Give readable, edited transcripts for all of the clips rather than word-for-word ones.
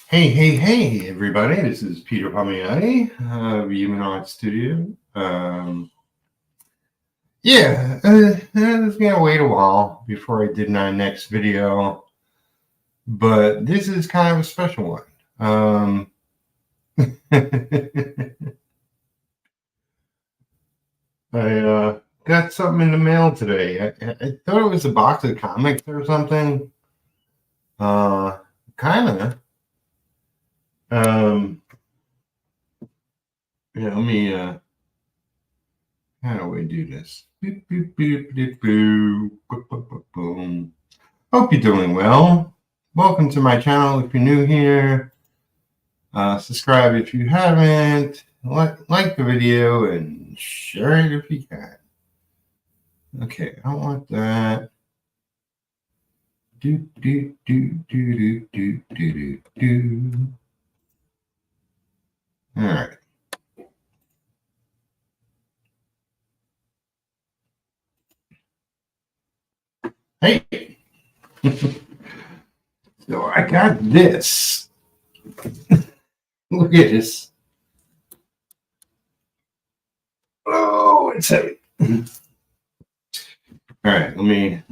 Hey, everybody. This is Peter Palmiati of Human Art Studio. It's going to wait a while before I did my next video, but this is kind of a special one. I got something in the mail today. I thought it was a box of comics or something. Kind of. Let me, how do we do this? Boop, boop, boop, boop, boop, boop, boop, boop, boom. Hope you're doing well. Welcome to my channel if you're new here. Subscribe if you haven't. Like the video and share it if you can. Okay, I want that. Do, do, do, do, do, do, do, do. All right. Hey. So I got this. Look at this. Oh, it's heavy. All right, let me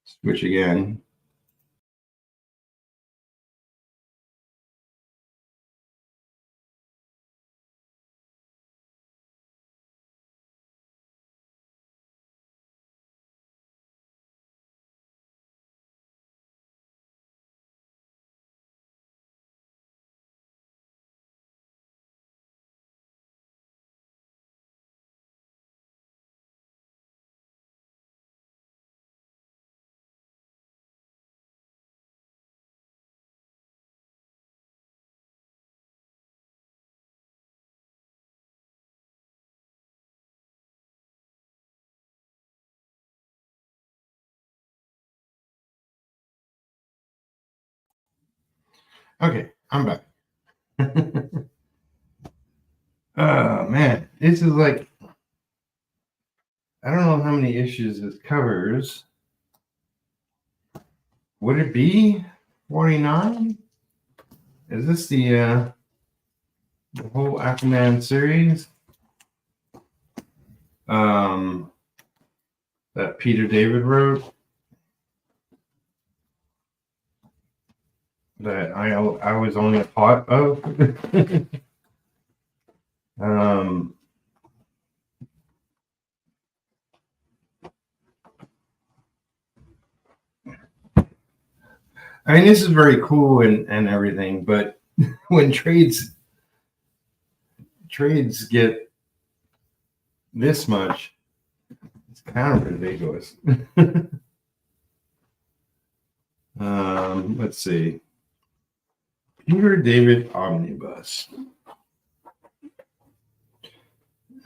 switch again. Okay, I'm back. Oh man, this is like, I don't know how many issues this covers. Would it be 49? Is this the whole Aquaman series? That Peter David wrote? That I was only a part of? I mean, this is very cool and everything, but when trades get this much, it's kind of ridiculous. Let's see. Peter David Omnibus.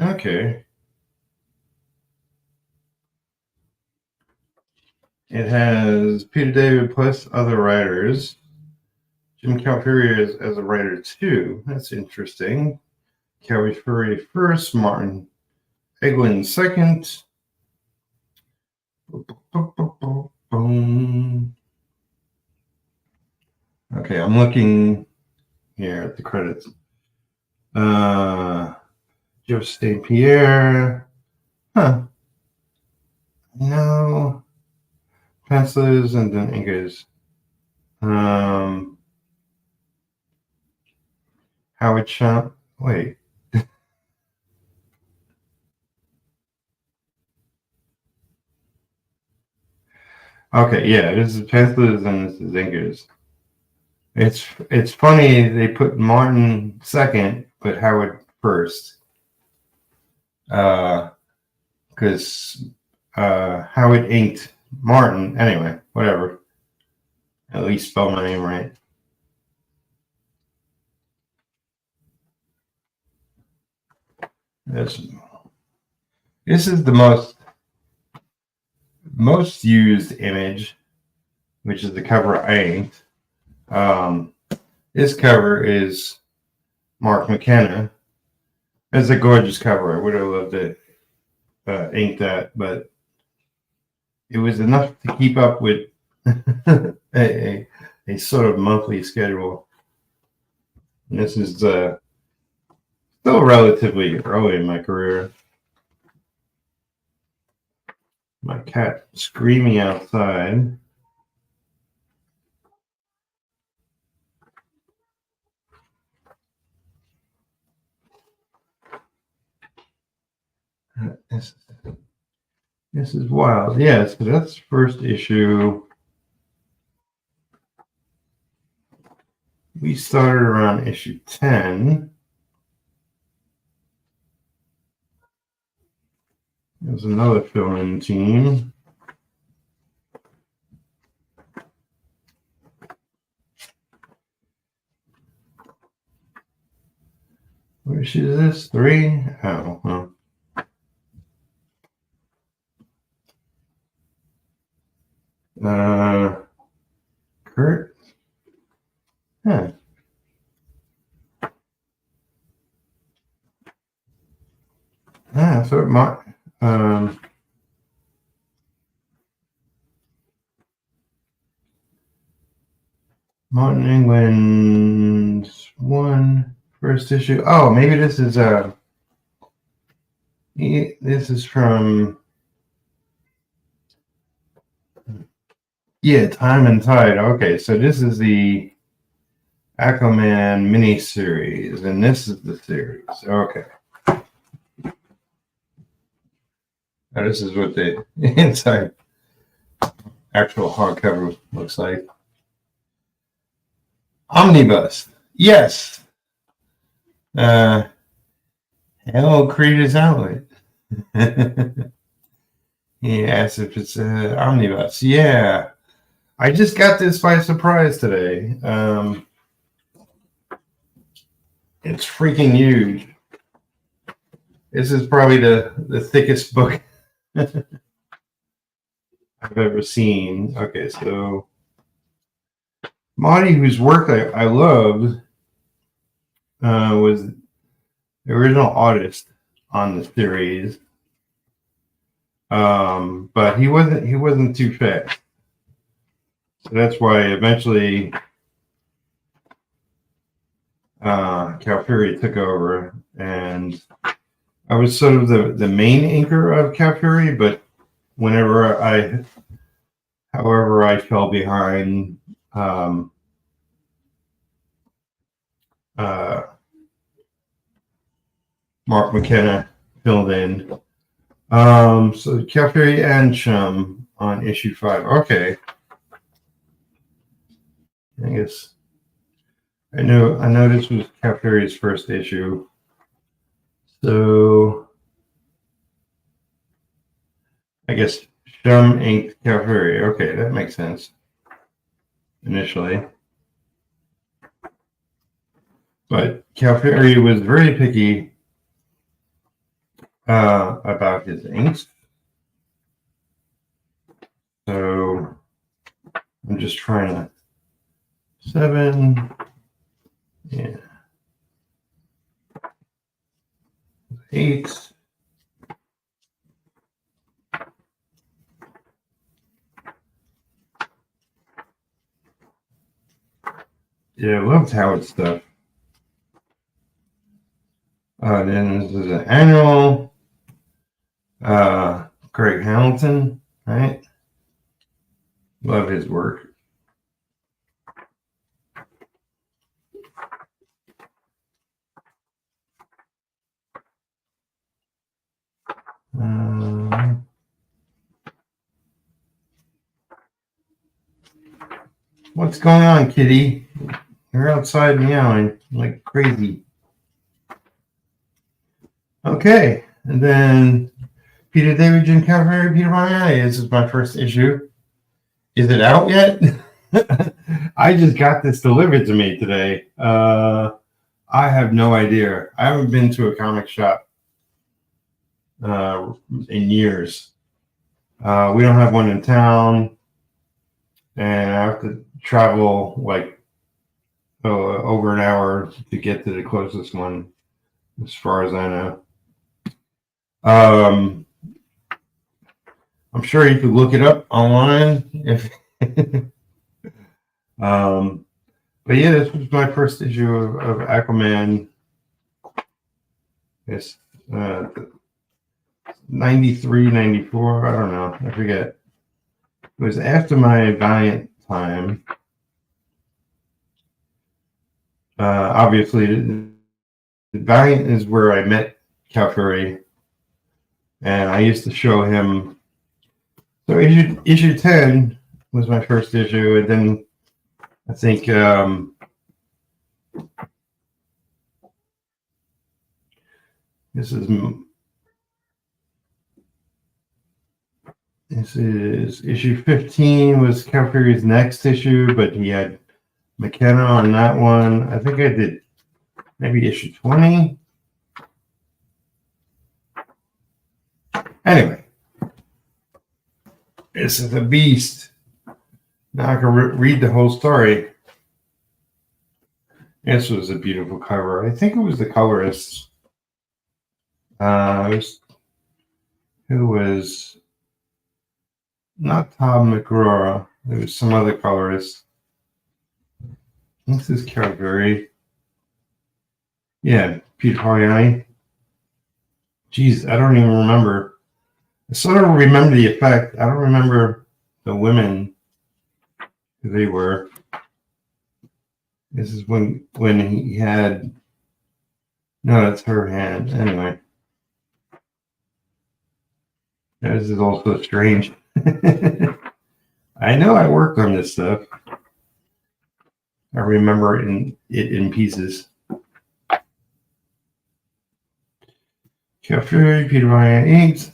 Okay. It has Peter David plus other writers. Jim Calpurria as a writer too. That's interesting. Kelly Furrier first, Martin Eglin second. Okay, I'm looking here at the credits. Jeff St. Pierre. Huh. No. Pencilers and then inkers. Howard Champ. Wait. Okay, yeah, this is pencilers and this is inkers. It's funny they put Martin second, but Howard first. Because Howard inked Martin. Anyway, whatever. At least spell my name right. This is the most used image, which is the cover I inked. This cover is Mark McKenna. It's a gorgeous cover. I would have loved to ink that, but it was enough to keep up with a a sort of monthly schedule. And this is still relatively early in my career. My cat screaming outside. This is wild. Yes, but that's the first issue. We started around issue 10. There's another fill-in team. What issue is this? 3? Oh, huh. Kurt? Huh. So Martin England 1 first issue. Oh, maybe this is from Time and Tide. Okay, so this is the Aquaman mini-series, and this is the series. Okay. Now this is what the inside actual hardcover looks like. Omnibus. Yes. Hello, Creators Outlet. He asked if it's omnibus. Yeah. I just got this by surprise today. It's freaking huge. This is probably the thickest book I've ever seen. Okay, so Monty, whose work I loved, was the original artist on the series, but he wasn't too fast. So that's why eventually Cal Fury took over, and I was sort of the main inker of Cal Fury, but however I fell behind, Mark McKenna filled in. So Cal Fury and Chum on issue 5. Okay. I guess I know this was Cal Fury's first issue. So I guess Chum inked Cal Fury. Okay, that makes sense. Initially. But Cal Fury was very picky about his inks. So I'm just trying to 7. Yeah. 8. Yeah, I loved Howard's stuff. Then this is an annual. Greg Hamilton, right? Love his work. What's going on, kitty? You're outside meowing like crazy. Okay, and then Peter David, Jim Calvary, Peter Miami. This is my first issue. Is it out yet? I just got this delivered to me today. I have no idea. I haven't been to a comic shop in years. We don't have one in town, and I have to travel like over an hour to get to the closest one, as far as I know. I'm sure you could look it up online if But yeah, this was my first issue of Aquaman. It's 93, 94. I don't know. I forget. It was after my Valiant time. Obviously, the Valiant is where I met Cal Fury, and I used to show him. So issue 10 was my first issue, and then I think this is issue 15 was Cal Fury's next issue, but he had McKenna on that one. I think I did maybe issue 20. Anyway, this is a beast. Now I can read the whole story. This was a beautiful cover. I think it was the colorist. Who was not Tom McGraw. There was some other colorist. This is Calgary. Yeah, Peter Poliani. Jeez, I don't even remember. I sort of remember the effect. I don't remember the women who they were. This is when he had. No, that's her hand. Anyway. This is also strange. I know I worked on this stuff. I remember it in pieces. Fury, Peter Ryan Inks.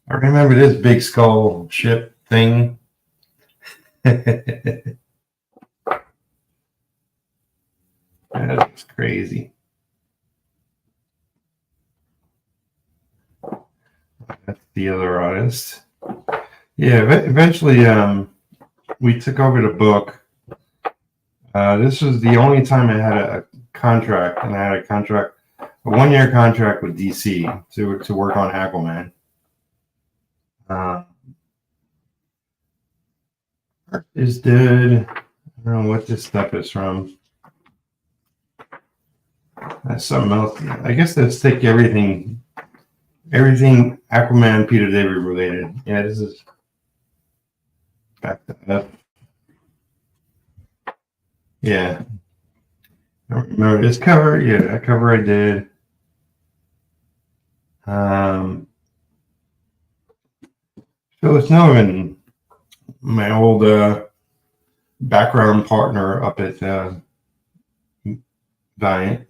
I remember this big skull ship thing. That's crazy. That's the other artist. Yeah, eventually we took over the book. This was the only time I had a contract, and I had a 1-year contract with DC to work on Aquaman. Art is dead. I don't know what this stuff is from. That's something else. I guess that's take everything Aquaman, Peter David related. Yeah, this is back up. Yeah. I don't remember this cover. Yeah, that cover I did. Phyllis Nolan, my old background partner up at Valiant,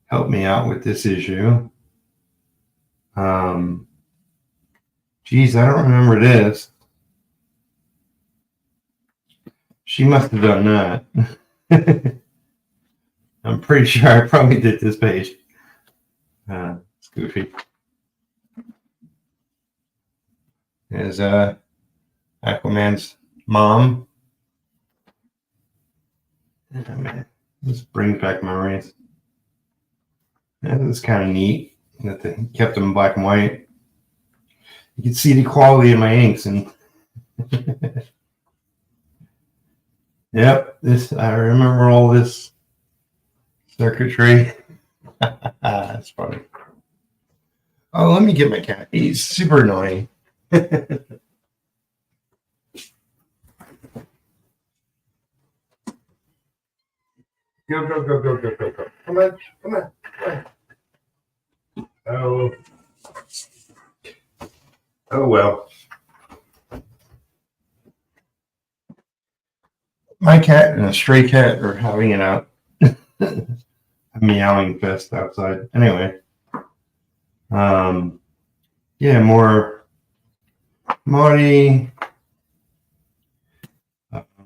helped me out with this issue. Geez, I don't remember this. She must have done that. I'm pretty sure I probably did this page. It's goofy. There's Aquaman's mom. This brings back memories. This is kind of neat that they kept them in black and white. You can see the quality of my inks, and yep, I remember all this circuitry. That's funny. Oh, let me get my cat. He's super annoying. Go. Come on. Oh well. My cat and a stray cat are having it out. A meowing fest outside. Anyway. Yeah, more Marty.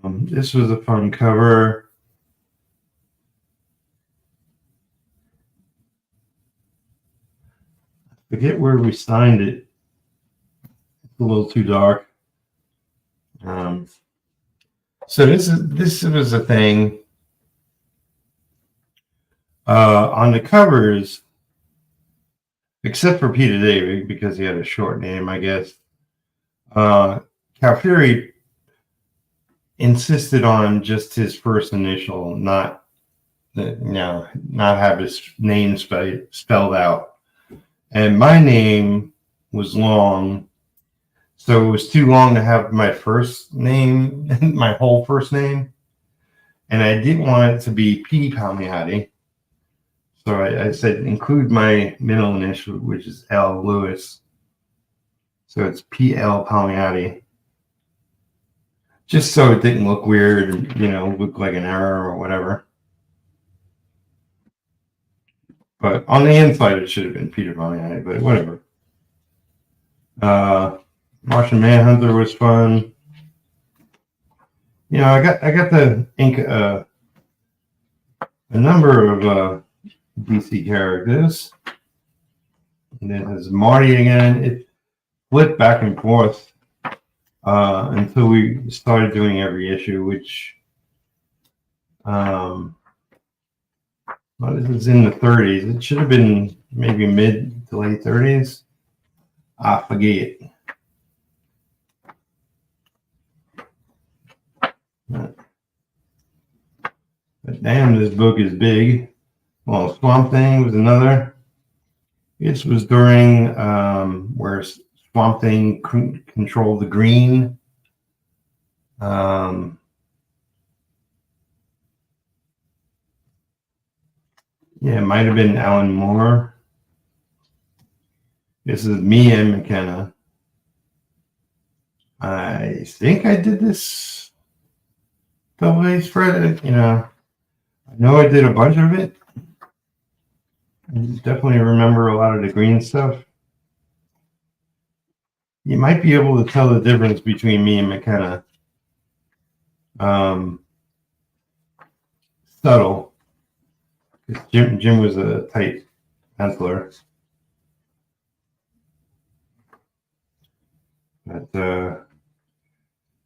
This was a fun cover. I forget where we signed it. It's a little too dark. So this was a thing. On the covers, except for Peter David, because he had a short name, I guess. Cal Calfury insisted on just his first initial, not have his name spelled out. And my name was long, so it was too long to have my first name, my whole first name. And I didn't want it to be P. Palmiotti. So I said, include my middle initial, which is L. Lewis. So it's P.L. Palmiotti. Just so it didn't look weird and, look like an error or whatever. But on the inside, it should have been Peter Palmiotti, but whatever. Martian Manhunter was fun. I got the ink a number of DC characters. And then there's Marty again. It flipped back and forth until we started doing every issue, which this is in the 30s. It should have been maybe mid to late 30s. I forget. But damn, this book is big. Well, Swamp Thing was another. This was during where Swamp Thing controlled the Green. Yeah, it might have been Alan Moore. This is me and McKenna. I think I did this double A spread. I know I did a bunch of it. I definitely remember a lot of the Green stuff. You might be able to tell the difference between me and McKenna. Subtle. Jim was a tight penciler. But I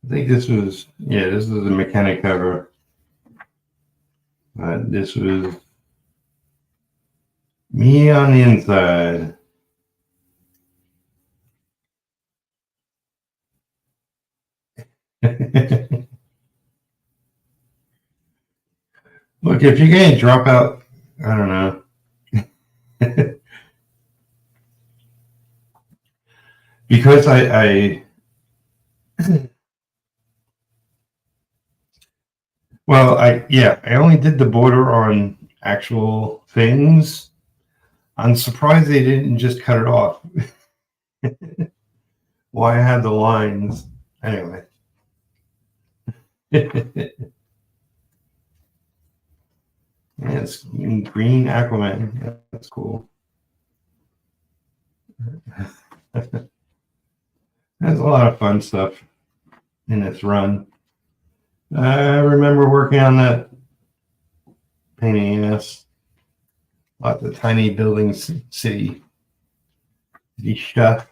think this was a McKenna cover. But this was me on the inside. Look, if you're getting drop out, I don't know. Because I only did the border on actual things. I'm surprised they didn't just cut it off. Well, I had the lines anyway. Yeah, it's green Aquaman. That's cool. There's a lot of fun stuff in this run. I remember working on that pain in the ass. Lots of tiny buildings, city stuff.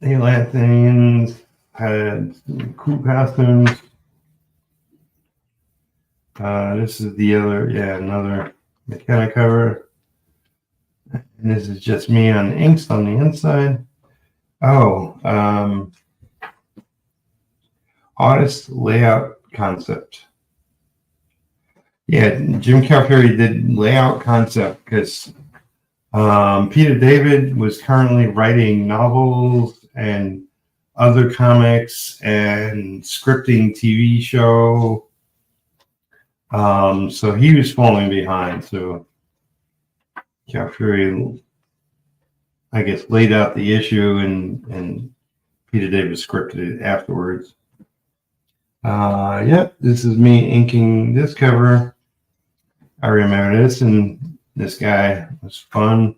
The Atlanteans had cool costumes. This is the other, another McKenna cover. And this is just me on inks on the inside. Oh, artist layout concept. Yeah, Jim Calfury did layout concept because Peter David was currently writing novels and other comics and scripting TV show. So he was falling behind. So Calfury, I guess, laid out the issue and Peter David scripted it afterwards. This is me inking this cover. I remember this, and this guy was fun.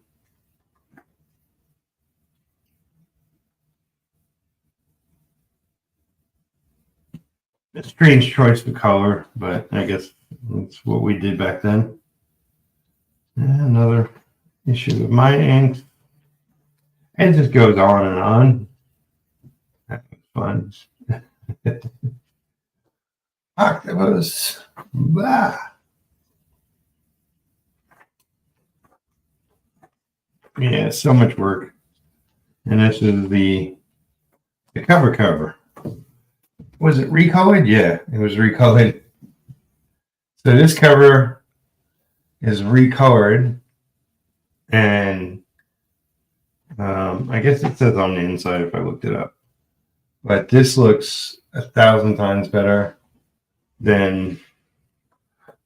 A strange choice of color, but I guess that's what we did back then. Another issue of my ink. It just goes on and on. That was fun. Octopus. Bah. Yeah, so much work. And this is the cover. Was it recolored? Yeah, it was recolored. So this cover is recolored, and I guess it says on the inside if I looked it up. But this looks 1,000 times better than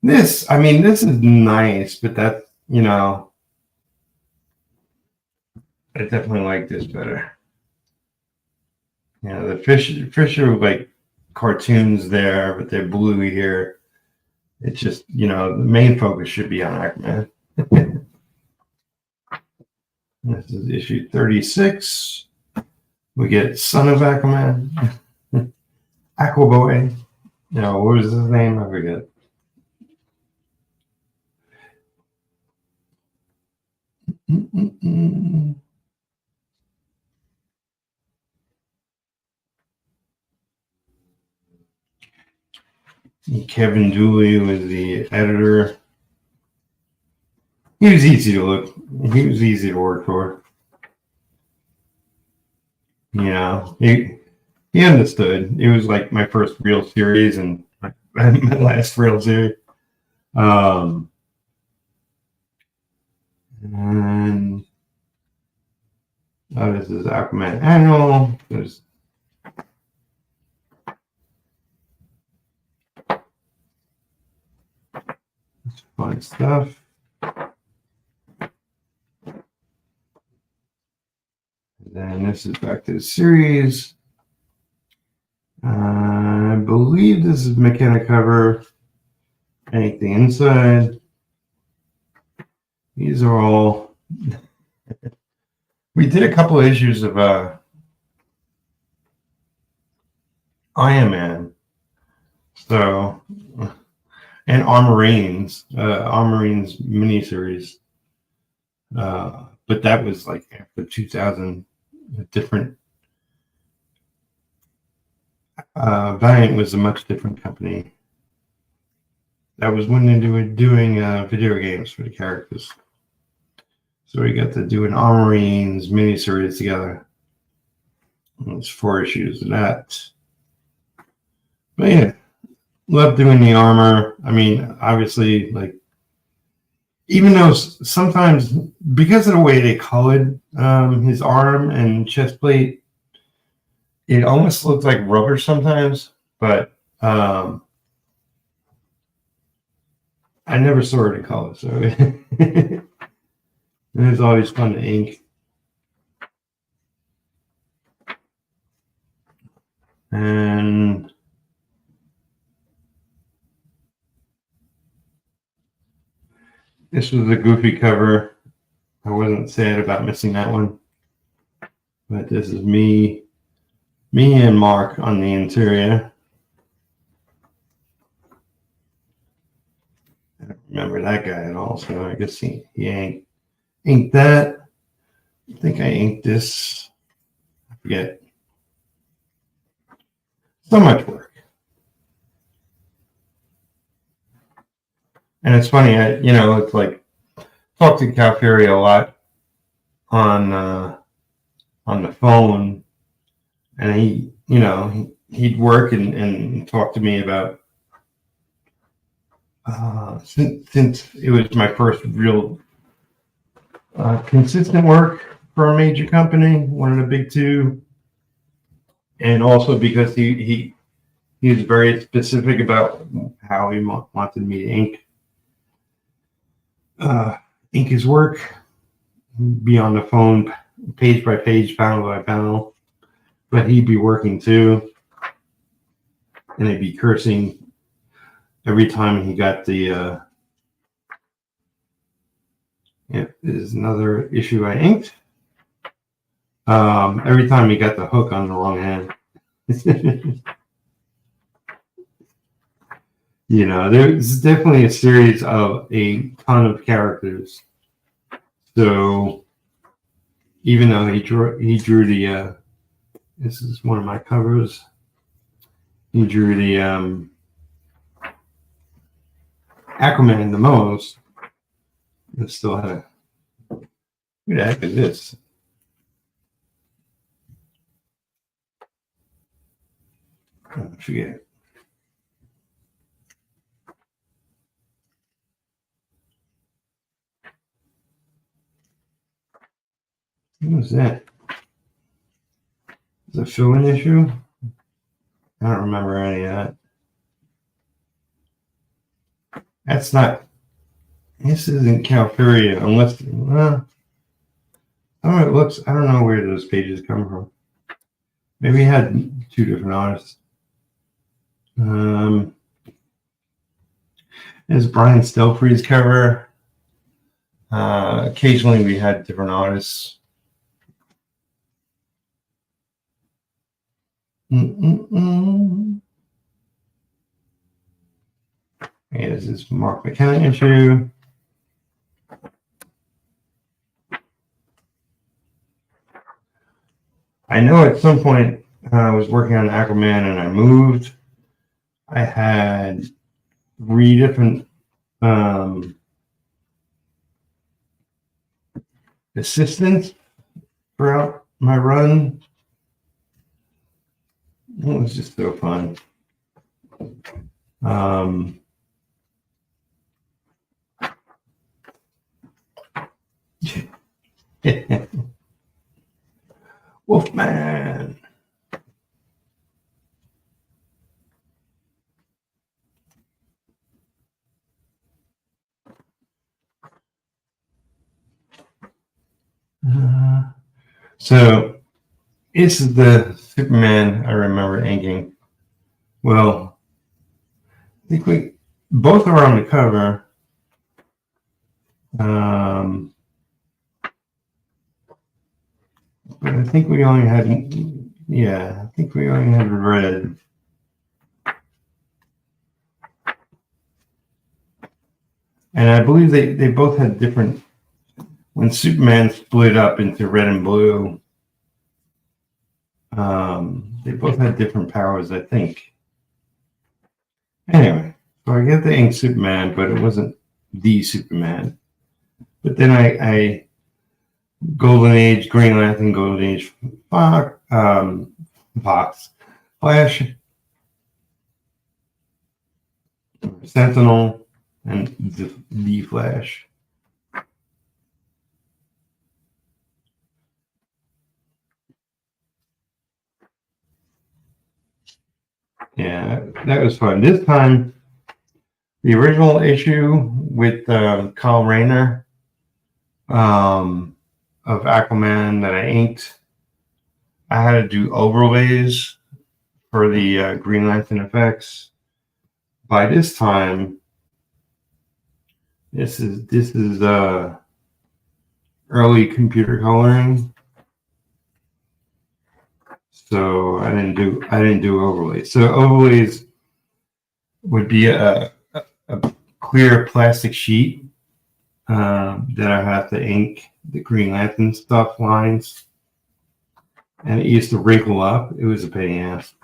this. I mean, this is nice, but that's, you know, I definitely like this better. You know, the fish are like cartoons there, but they're blue here. It's just, you know, the main focus should be on Aquaman. This is issue 36. We get Son of Aquaman, Aquaboy. You know, what was his name? I forget. Kevin Dooley was the editor. He was easy to look. He was easy to work for. You know, he understood. It was like my first real series and my last real series. And this is Aquaman Annual. There's fun stuff. And then this is back to the series. I believe this is McKenna cover. Anything inside. These are all. We did a couple of issues of Iron Man. So, and Armorines miniseries. But that was like after 2000, different. Valiant was a much different company. That was when they were doing video games for the characters. So we got to do an Armorines miniseries together. There's 4 issues of that. But yeah, love doing the armor. I mean, obviously, like, even though sometimes, because of the way they colored his arm and chest plate, it almost looked like rubber sometimes, but I never saw it in color, so it was always fun to ink. And this was a goofy cover. I wasn't sad about missing that one, but this is me and Mark on the interior. I don't remember that guy at all, so I guess he inked that. I think I inked this. I forget. So much work. And it's funny, it's like, talk to Cal Fury a lot on the phone, and he'd work and talk to me about since it was my first real consistent work for a major company, one of the big 2, and also because he was very specific about how he wanted me to ink his work, be on the phone page by page, panel by panel, but he'd be working too, and he'd be cursing every time he got the there's another issue I inked. Every time he got the hook on the wrong hand. There's definitely a series of a ton of characters. So even though he drew the this is one of my covers. He drew the Aquaman the most. It still had who the heck is this? I forget. What was that? Is it a fill-in issue? I don't remember any of that. That's not. This isn't Calfuria unless. Well, oh, it looks. I don't know where those pages come from. Maybe it had two different artists. There's Brian Stelfree's cover. Occasionally we had different artists. Yeah, this is Mark McKenna issue. I know at some point I was working on Aquaman and I moved. I had 3 different assistants throughout my run. It was just so fun. Wolfman. So this is the Superman I remember inking. Well, I think we both are on the cover. But I think we only had, yeah, I think we only had red. And I believe they both had different, when Superman split up into red and blue, they both had different powers, I think. Anyway, so I get the ink Superman, but it wasn't the Superman. But then I Golden Age, Green Lantern, Golden Age, Fox, Flash, Sentinel, and the Flash. Yeah, that was fun. This time, the original issue with Kyle Rayner of Aquaman that I inked, I had to do overlays for the Green Lantern effects. By this time, this is early computer coloring, so I didn't do overlays. So overlays would be a clear plastic sheet that I have to ink the Green Lantern stuff lines, and it used to wrinkle up. It was a pain in the ass.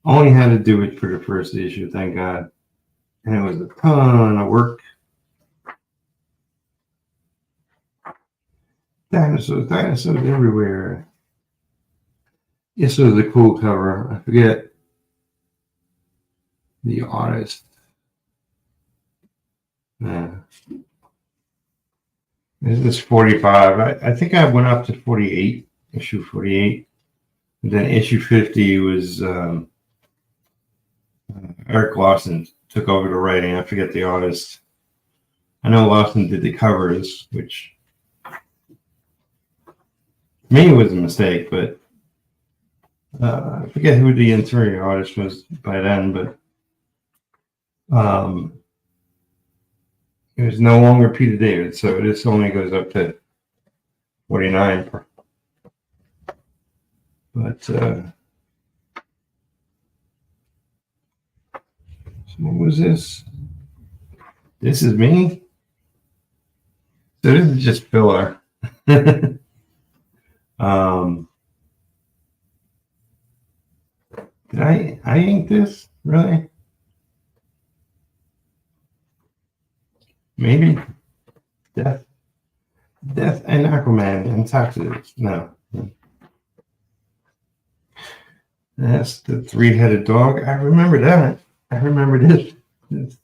Only had to do it for the first issue, thank God, and it was a ton of work. Dinosaurs everywhere. This was a cool cover. I forget the artist. This is 45. I think I went up to 48, issue 48. And then issue 50 was Eric Lawson took over the writing. I forget the artist. I know Lawson did the covers, which to me was a mistake, but I forget who the interior artist was by then, but it was no longer Peter David, so this only goes up to 49. But so what was this? This is me. So this is just filler. Did I ink this? Really? Maybe Death and Aquaman and Taxes. No. That's the three-headed dog. I remember that. I remember this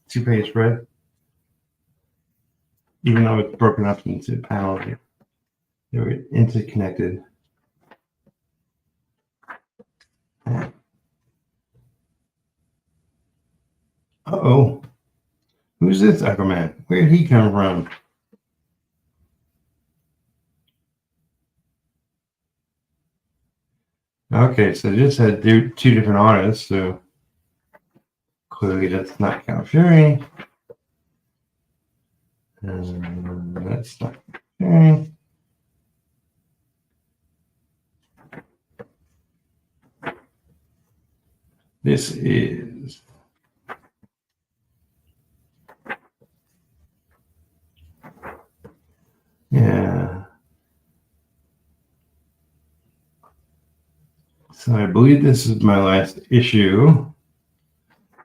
two-page spread. Even though it's broken up into panels, they were interconnected. Uh-oh. Who's this Aquaman? Where did he come from? Okay, so this had two different artists, so clearly that's not Cal Fury. And that's not Fury. This is yeah. So I believe this is my last issue.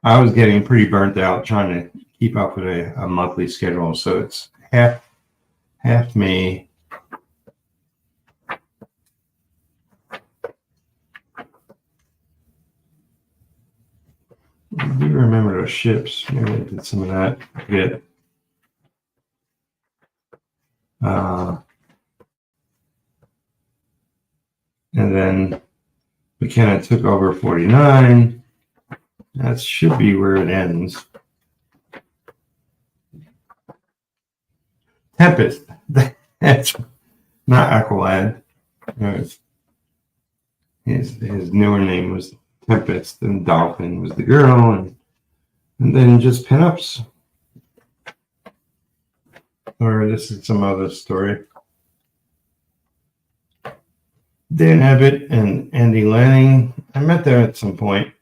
I was getting pretty burnt out trying to keep up with a monthly schedule, so it's half May. I do remember those ships. Maybe I did some of that. I forget. And then McKenna took over 49. That should be where it ends. Tempest. That's not Aqualad. His newer name was Tempest, and Dolphin was the girl, and then just pinups. Or this is some other story. Dan Abbott and Andy Lanning. I met them at some point.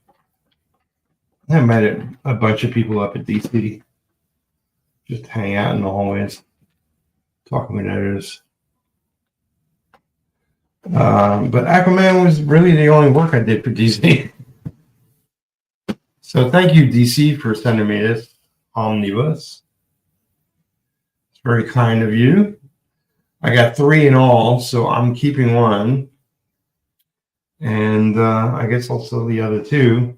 I met a bunch of people up at DC. Just hang out in the hallways, talking with editors. But Aquaman was really the only work I did for DC. So thank you, DC, for sending me this omnibus. It's very kind of you. I got 3 in all, so I'm keeping 1. And I guess also the other 2.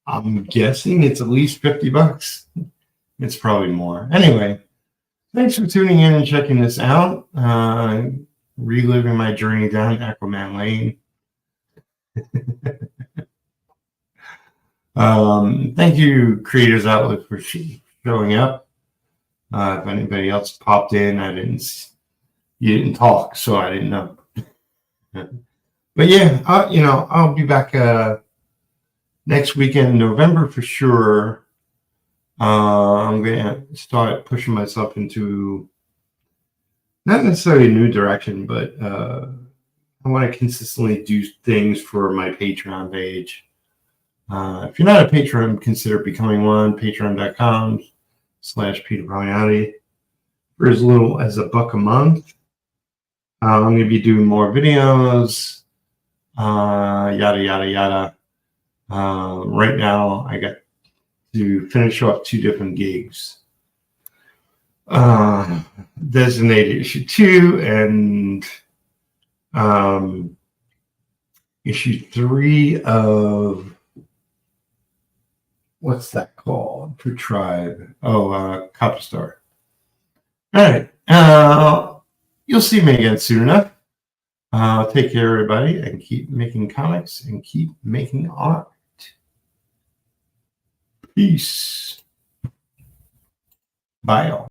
I'm guessing it's at least $50. It's probably more. Anyway, thanks for tuning in and checking this out. Reliving my journey down Aquaman Lane. Thank you, Creators Outlet, for showing up. If anybody else popped in, you didn't talk, so I didn't know. But yeah, I'll be back next weekend in November for sure. I'm going to start pushing myself into not necessarily a new direction, but I want to consistently do things for my Patreon page. If you're not a patron, consider becoming one. Patreon.com/Peter Pagliatti. For as little as $1 a month. I'm going to be doing more videos, yada, yada, yada. Right now, I got to finish off 2 different gigs. Designated issue 2 and issue 3 of what's that called for Tribe? Oh, Copper Star. All right. You'll see me again soon enough. Take care, everybody, and keep making comics and keep making art. Peace. Bye, all.